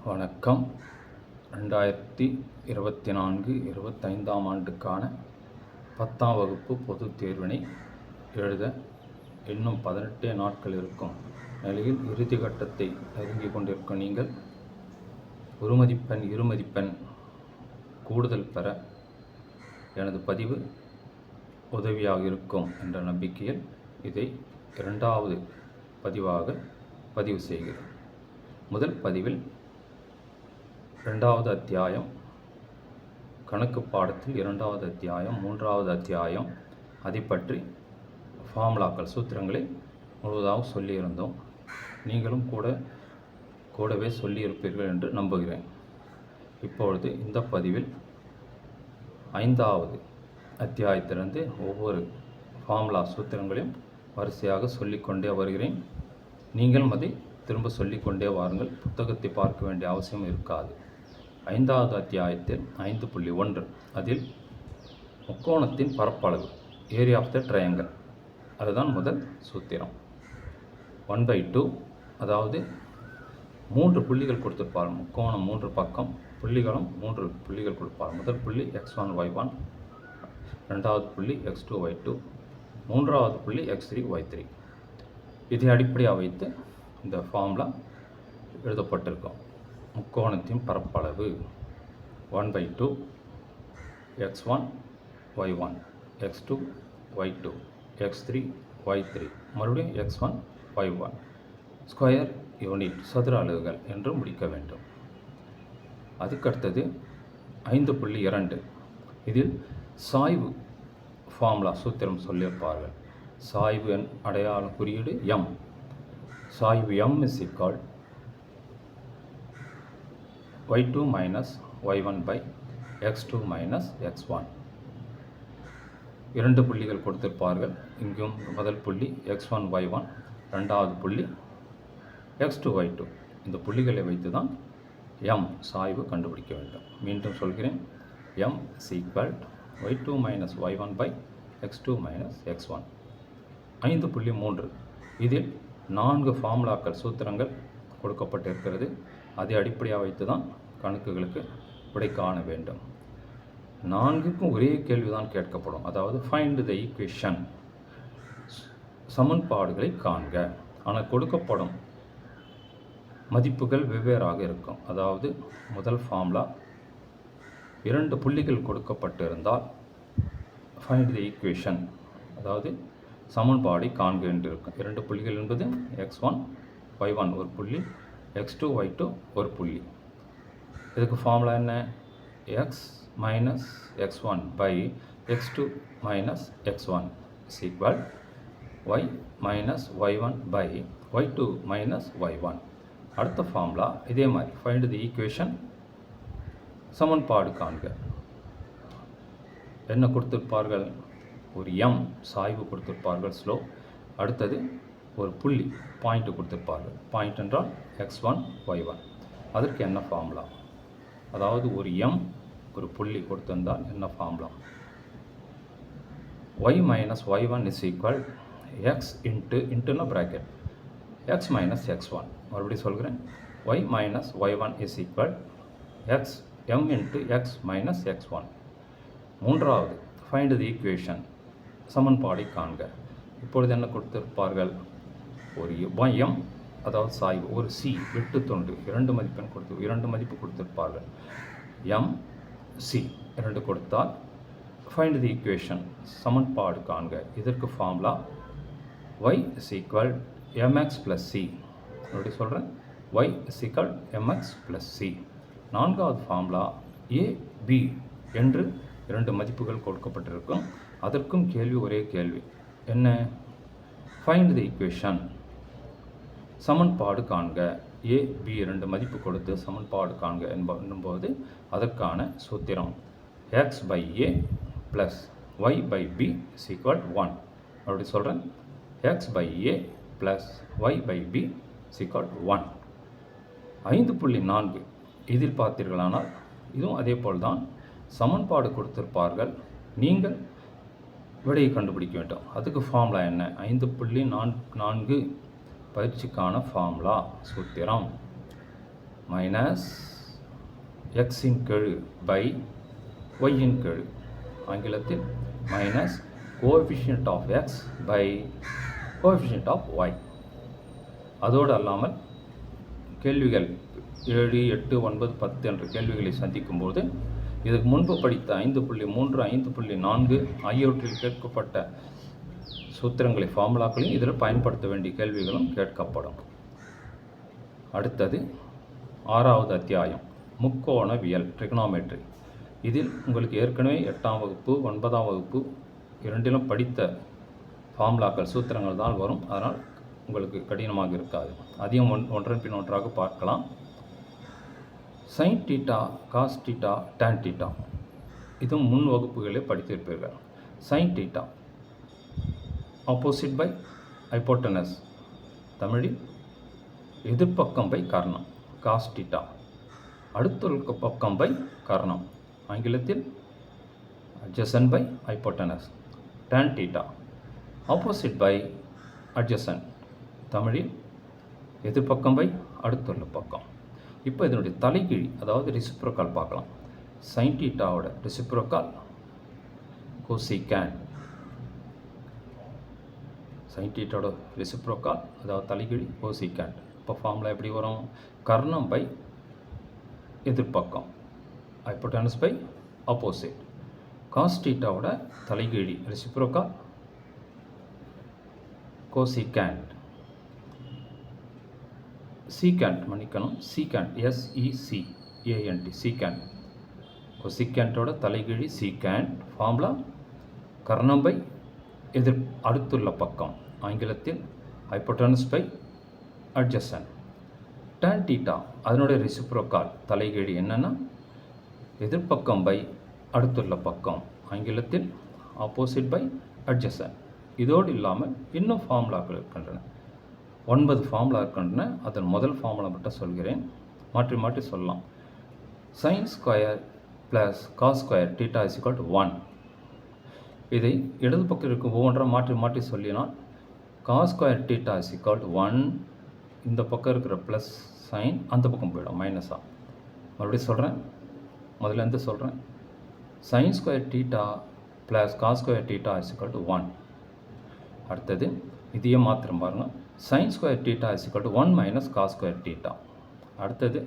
வணக்கம். 2024-25ஆம் ஆண்டுக்கான 10ஆம் வகுப்பு பொதுத் தேர்வினை எழுத இன்னும் 18 நாட்கள் இருக்கும் நிலையில் இறுதி கட்டத்தை நெருங்கிக் கொண்டிருக்கும் நீங்கள் ஒரு மதிப்பெண், இரு மதிப்பெண் கூடுதல் பெற எனது பதிவு உதவியாக இருக்கும் என்ற நம்பிக்கையில் இதை 2வது பதிவாக பதிவு செய்கிறேன். முதல் பதிவில் 2வது அத்தியாயம் கணக்கு பாடத்தில் 2வது அத்தியாயம் 3வது அத்தியாயம் அதை பற்றி ஃபார்முலாக்கள் சூத்திரங்களை முழுவதாக சொல்லியிருந்தோம். நீங்களும் கூடவே சொல்லியிருப்பீர்கள் என்று நம்புகிறேன். இப்பொழுது இந்த பதிவில் 5வது அத்தியாயத்திலிருந்து ஒவ்வொரு ஃபார்முலா சூத்திரங்களையும் வரிசையாக சொல்லிக்கொண்டே வருகிறேன். நீங்களும் அதை திரும்ப சொல்லிக்கொண்டே வாருங்கள். புத்தகத்தை பார்க்க வேண்டிய அவசியம் இருக்காது. 5வது அத்தியாயத்தில் 5.1 அதில் முக்கோணத்தின் பரப்பளவு, ஏரியா ஆஃப் த ட்ரையாங்கிள், அதுதான் முதல் சூத்திரம். 1/2, அதாவது 3 புள்ளிகள் கொடுத்திருப்பார். முக்கோணம் 3 பக்கம், புள்ளிகளும் 3 புள்ளிகள் கொடுப்பார். முதல் புள்ளி x1 y1, 2வது புள்ளி x2 y2, 3வது புள்ளி x3 y3. இதை அடிப்படையாக வைத்து இந்த ஃபார்முலா எழுதப்பட்டிருக்கும். முக்கோணத்தின் பரப்பளவு 1/2 x1 y1, x2 y2, x3 y3, மறுபடியும் x1 y1 ஸ்கொயர் யூனிட், சதுர அலகுகள் என்று முடிக்க வேண்டும். அதுக்கடுத்தது 5.2 இதில் சாய்வு ஃபார்முலா சூத்திரம் சொல்லியிருப்பார்கள். சாய்வு அடையாள குறியீடு m. சாய்வு m is equal y2 minus y1 by x2 minus x1. 2 புள்ளிகள் கொடுத்திருப்பார்கள். இங்கும் முதல் புள்ளி x1 y1, 2வது புள்ளி x2 y2. இந்த புள்ளிகளை வைத்து தான் m சாய்வு கண்டுபிடிக்க வேண்டும். மீண்டும் சொல்கிறேன், m is equal y2 minus y1 by x2 minus x1. 5.3 இதில் 4 ஃபார்முலாக்கள் சூத்திரங்கள் கொடுக்கப்பட்டிருக்கிறது. அதை அடிப்படையாக வைத்து தான் கணக்குகளுக்கு விடை காண வேண்டும். 4க்கும் ஒரே கேள்வி தான் கேட்கப்படும். அதாவது ஃபைண்ட் த ஈக்குவேஷன், சமன்பாடுகளை காண்க. ஆனால் கொடுக்கப்படும் மதிப்புகள் வெவ்வேறாக இருக்கும். அதாவது முதல் ஃபார்முலா 2 புள்ளிகள் கொடுக்கப்பட்டிருந்தால் ஃபைண்ட் த ஈக்குவேஷன், அதாவது சமன்பாடை காண்க என்று இருக்கும். 2 புள்ளிகள் என்பது x1 y1 ஒரு புள்ளி, x2 y2 ஒரு புள்ளி. இதுக்கு ஃபார்முலா என்ன? x minus x1 by x2 minus x1 is equal y minus y1 by y2 minus y1. அடுத்த ஃபார்முலா இதே மாதிரி ஃபைண்ட் தி ஈக்குவேஷன், சமன்பாடு காண்க. என்ன கொடுத்திருப்பார்கள்? ஒரு m சாய்வு கொடுத்திருப்பார்கள், ஸ்லோ. அடுத்தது ஒரு புள்ளி, பாயிண்ட் கொடுத்திருப்பார்கள். பாயிண்ட் என்றால் x1 y1. அதற்கு என்ன ஃபார்முலா? அதாவது ஒரு m ஒரு புள்ளி கொடுத்திருந்தால் என்ன formula? y minus y1 is equal x into bracket x minus x1. மறுபடியும் சொல்கிறேன், y minus y1 is equal m into x minus x1. 3வது find the equation, சமன்பாடை காண்க. இப்பொழுது என்ன கொடுத்திருப்பார்கள்? ஒரு m, அதாவது சாய்வு, ஒரு c வெட்டு துண்டு, 2 மதிப்பு கொடுத்திருப்பார்கள். m c 2 கொடுத்தால் ஃபைண்ட் தி ஈக்குவேஷன், சமன்பாடு காண்க. இதற்கு formula y is equal mx plus c. அப்படி சொல்கிறேன், y is equal mx plus c. 4வது ஃபார்முலா a b என்று 2 மதிப்புகள் கொடுக்கப்பட்டிருக்கும். அதற்கும் கேள்வி, ஒரே கேள்வி. என்ன? ஃபைண்ட் தி ஈக்குவேஷன், சமன்பாடு காண்க. a b 2 மதிப்பு கொடுத்து சமன்பாடு காண்க என்னும்போது அதற்கான சூத்திரம் x by a plus y by b is equal 1. அப்படி சொல்கிறேன், x by a plus y by b is equal 1. 5.4 இதில் பார்த்தீர்களானால் இதுவும் அதே போல் தான். சமன்பாடு கொடுத்திருப்பார்கள், நீங்கள் விடையை கண்டுபிடிக்க வேண்டும். அதுக்கு ஃபார்முலா என்ன? 5.4 பயிற்சிக்கான ஃபார்முலா சூத்திரம் மைனஸ் எக்ஸின் கெழு பை ஒய்யின் கெழு, ஆங்கிலத்தில் minus coefficient of x by coefficient of y. அதோடு அல்லாமல் கேள்விகள் 7, 8, 9, 10 என்ற கேள்விகளை சந்திக்கும்போது இதுக்கு முன்பு படித்த 5.3, 5.4 ஆகியவற்றில் கேட்கப்பட்ட சூத்திரங்களை ஃபார்முலாக்களையும் இதில் பயன்படுத்த வேண்டிய கேள்விகளும் கேட்கப்படும். அடுத்தது 6வது அத்தியாயம் முக்கோணவியல், ட்ரிகனாமெட்ரி. இதில் உங்களுக்கு ஏற்கனவே 8ஆம் வகுப்பு 9ஆம் வகுப்பு இரண்டிலும் படித்த ஃபார்முலாக்கள் சூத்திரங்கள் தான் வரும். அதனால் உங்களுக்கு கடினமாக இருக்காது. அதையும் ஒன்றன் பின் ஒன்றாக பார்க்கலாம். Sine theta, cos theta, tan theta இதுவும் முன் வகுப்புகளே படித்திருப்பீர்கள். Sine theta opposite by hypotenuse, தமிழில் எதிர்ப்பக்கம் பை கர்ணம். காஸ் டீட்டா அடுத்துள்ள பக்கம் பை கர்ணம், ஆங்கிலத்தில் adjacent by hypotenuse. Tan theta opposite by adjacent, தமிழில் எதிர்ப்பக்கம் பை அடுத்துள்ள பக்கம். இப்போ இதனுடைய தலைகீழி, அதாவது ரெசிப்ரோக்கால் பார்க்கலாம். சைன் டீட்டாவோட ரெசிப்ரோக்கால் கோசிகேண்ட். சைன் டீட்டாவோட ரெசிப்ரோக்கால் அதாவது தலைகீழி கோசிகேண்ட். இப்போ ஃபார்முலா எப்படி வரும்? கர்ணம் பை எதிர்ப்பக்கம், ஹைப்போட்டனஸ் பை ஆப்போசிட். காஸ் டீட்டாவோட தலைகீழி ரெசிப்ரோக்கால் கோசிகேண்ட். சீகேண்ட், மன்னிக்கணும், சீகேண்ட், SECANT, சீகேண்ட். கொசிகேண்டோட தலைகீழி சீகேண்ட். ஃபார்முலா கர்ணம் பை அடுத்துள்ள பக்கம், ஆங்கிலத்தில் hypotenuse by adjacent. tan theta அதனுடைய ரெசிப்ரோக்கால் தலைகீழி என்னென்னா எதிர்ப்பக்கம் பை அடுத்துள்ள பக்கம், ஆங்கிலத்தில் ஆப்போசிட் பை adjacent. இதோடு இல்லாமல் இன்னும் ஃபார்முலாக்கள் இருக்கின்றன. 9 ஃபார்முலா இருக்கின்றன. அதன் முதல் ஃபார்முலா மட்டும் சொல்கிறேன், மாற்றி மாற்றி சொல்லலாம். Sine square plus cos square theta is equal to 1. இதை இடது பக்கம் இருக்கும் ஒவ்வொன்றாக மாற்றி மாற்றி சொல்லினால் cos square theta is equal to 1. இந்த பக்கம் இருக்கிற ப்ளஸ் சைன் அந்த பக்கம் போயிடும் மைனஸாக. மறுபடியும் சொல்கிறேன், முதல்ல இருந்து சொல்கிறேன். Sine square theta plus cos square theta is equal to 1. அடுத்தது இதையே மாத்திரம் பாருங்கள். Sine square theta is equal to 1 minus cos square theta. அடுத்தது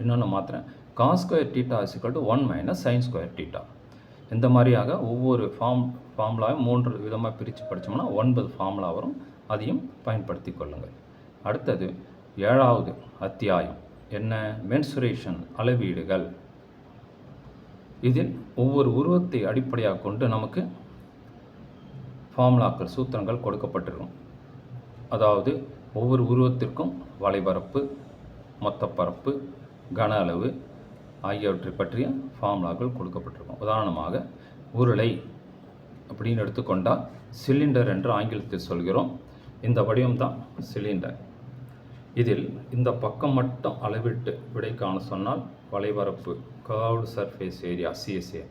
இன்னொன்று மாத்திரம், cos square theta is equal to 1 minus sine square theta. இந்த மாதிரியாக ஒவ்வொரு ஃபார்முலாவும் 3 விதமாக பிரித்து படித்தோம்னா 9 ஃபார்முலா வரும். அதையும் பயன்படுத்தி கொள்ளுங்கள். அடுத்தது 7வது அத்தியாயம் என்ன? மென்சுரேஷன், அளவீடுகள். இதில் ஒவ்வொரு உருவத்தை அடிப்படையாக கொண்டு நமக்கு ஃபார்முலாக்கள் சூத்திரங்கள் கொடுக்கப்பட்டிருக்கும். அதாவது ஒவ்வொரு உருவத்திற்கும் வளைபரப்பு, மொத்தப்பரப்பு, கன அளவு ஆகியவற்றை பற்றிய ஃபார்முலாக்கள் கொடுக்கப்பட்டிருக்கும். உதாரணமாக உருளை அப்படின்னு எடுத்துக்கொண்டால் சிலிண்டர் என்று ஆங்கிலத்தில் சொல்கிறோம். இந்த வடிவம் தான் சிலிண்டர். இதில் இந்த பக்கம் மட்டும் அளவிட்டு விடை காண சொன்னால் வளைபரப்பு, கர்வ்டு சர்ஃபேஸ் ஏரியா, CSA.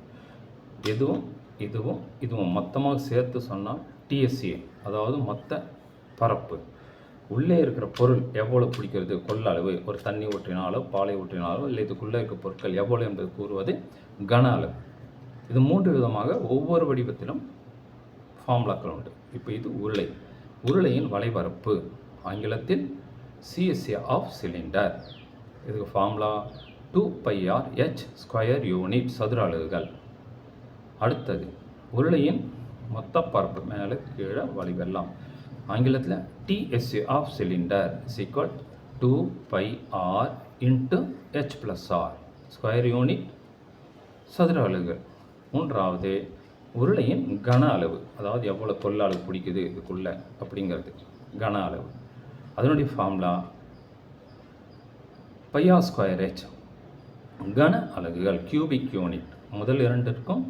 இதுவும் மொத்தமாக சேர்த்து சொன்னால் TSA, அதாவது மொத்த பரப்பு. உள்ளே இருக்கிற பொருள் எவ்வளோ பிடிக்கிறது, கொள்ளளவு, ஒரு தண்ணி ஊற்றினாலோ பாலை ஊற்றினாலோ இல்லை இதுக்குள்ளே இருக்கிற பொருட்கள் எவ்வளோ என்பது கூறுவது கன அளவு. இது 3 விதமாக ஒவ்வொரு வடிவத்திலும் ஃபார்முலாக்கள் உண்டு. இப்போ இது உருளையின் வளைபரப்பு, ஆங்கிலத்தில் CSA ஆஃப் சிலிண்டர். இதுக்கு ஃபார்முலா 2πr/h ஸ்கொயர் யூனிட், சதுர அலகுகள். அடுத்தது உருளையின் மொத்த பரப்பு, மேலே கீழே வளைவெல்லாம், ஆங்கிலத்தில் TSA of cylinder is equal 2πr × h+r square unit, சதுர அலகுகள். 3வது உருளையின் கன அளவு, அதாவது எவ்வளோ கொள்ள அளவு பிடிக்குது இதுக்குள்ளே அப்படிங்கிறது கன அளவு. அதனுடைய ஃபார்முலா πr²h கன அலகுகள், கியூபிக் யூனிட். முதல் 2ற்கும்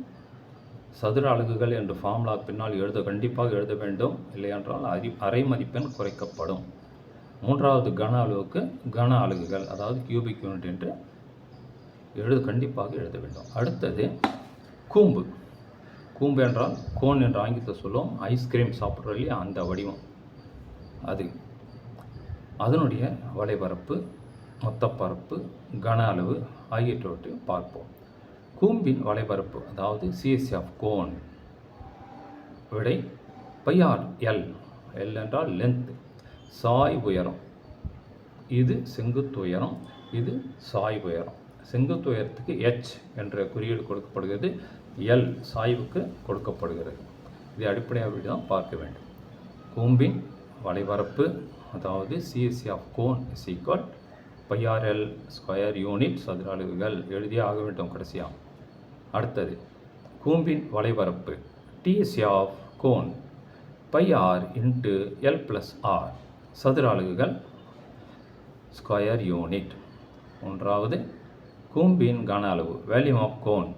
சதுர அலகுகள் என்று ஃபார்முலா பின்னால் கண்டிப்பாக எழுத வேண்டும், இல்லையென்றால் அரை மதிப்பெண் குறைக்கப்படும். 3வது கன அளவுக்கு கன அலகுகள், அதாவது கியூபிக் யூனிட் என்று கண்டிப்பாக எழுத வேண்டும். அடுத்தது கூம்பு என்றால் கோன் என்று ஆங்கிலத்தை சொல்லுவோம். ஐஸ்கிரீம் சாப்பிட்றோம் இல்லையா, அந்த வடிவம் அது. அதனுடைய வளைபரப்பு மொத்த பரப்பு, கன அளவு ஆகியவற்றை பார்ப்போம். கூம்பின் வளைபரப்பு, அதாவது சிஎஸ்சி ஆஃப் கோன், விடை πr எல். எல் என்றால் லென்த், சாய்வு உயரம். இது செங்குத்து உயரம், இது சாய்வு உயரம். செங்குத்து உயரத்துக்கு h என்ற குறியீடு கொடுக்கப்படுகிறது, எல் சாய்வுக்கு கொடுக்கப்படுகிறது. இதை அடிப்படையாக தான் பார்க்க வேண்டும். கூம்பின் வளைபரப்பு, அதாவது CSC of cone is equal πr(l) square unit சதுர அலகுகள். எழுதியே ஆக வேண்டும் கடைசியாக. அடுத்தது கூம்பின் வளைபரப்பு DSC of cone πr × l+r சதுர அலகுகள் ஸ்கொயர் யூனிட். மூன்றாவது கூம்பின் கன அளவு வேல்யூம் ஆஃப் கோன்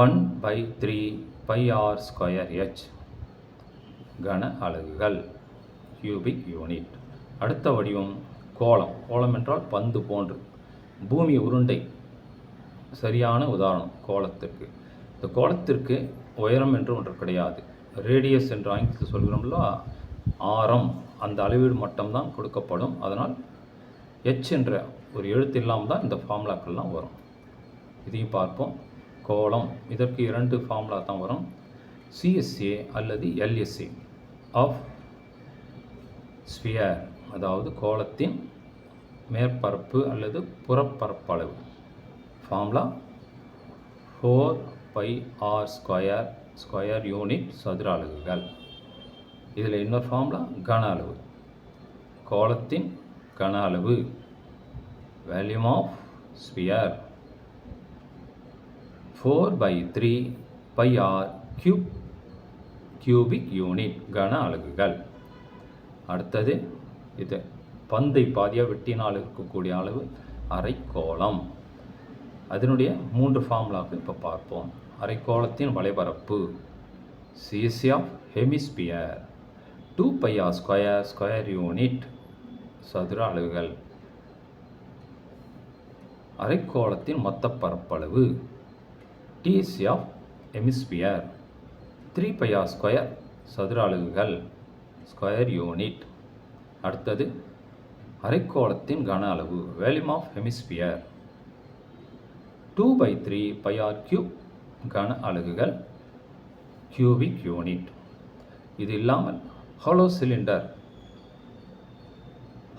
1/3 πr² h கன அலகுகள் கியூபிக் யூனிட். அடுத்த வடிவம் கோளம். கோளம் என்றால் பந்து போன்று, பூமி உருண்டை சரியான உதாரணம் கோளத்திற்கு. இந்த கோளத்திற்கு உயரம் என்று ஒன்று கிடையாது. ரேடியஸ் என்று ஆங்கிலத்தில் சொல்கிறோம்ல, ஆரம், அந்த அளவீடு மட்டம்தான் கொடுக்கப்படும். அதனால் h என்ற ஒரு எழுத்து இல்லாமல் தான் இந்த ஃபார்முலாக்கள்லாம் வரும். இதையும் பார்ப்போம். கோளம், இதற்கு 2 ஃபார்முலா தான் வரும். சிஎஸ்ஏ அல்லது எல்எஸ்ஏ ஆஃப் ஸ்பியர், அதாவது கோளத்தின் மேற்பரப்பு அல்லது புறப்பரப்பளவு. ஃபார்முலா 4πr² ஸ்கொயர் யூனிட் சதுர அலகுகள். இதில் இன்னொரு ஃபார்முலா கன அளவு. கோளத்தின் கன அளவு வேல்யூம் of sphere 4/3 πr³ cubic unit கன அலகுகள். அடுத்தது இது பந்தை பாதியாக வெட்டினால் இருக்கக்கூடிய அளவு அரைக்கோளம். அதனுடைய 3 ஃபார்முலாவுக்கு இப்போ பார்ப்போம். அரைக்கோளத்தின் வளைபரப்பு CSC of hemisphere 2πr² square unit சதுர அலகுகள். அரைக்கோளத்தின் மொத்த பரப்பளவு டிஎஸ்சி ஆஃப் ஹெமிஸ்பியர் 3πr² சதுர அலகுகள் ஸ்கொயர் யூனிட். அடுத்தது அரைக்கோளத்தின் கன அளவு வேல்யூம் ஆஃப் ஹெமிஸ்பியர் 2/3 πr³ கன அலகுகள் கியூபிக் யூனிட். இது இல்லாமல் ஹாலோ சிலிண்டர்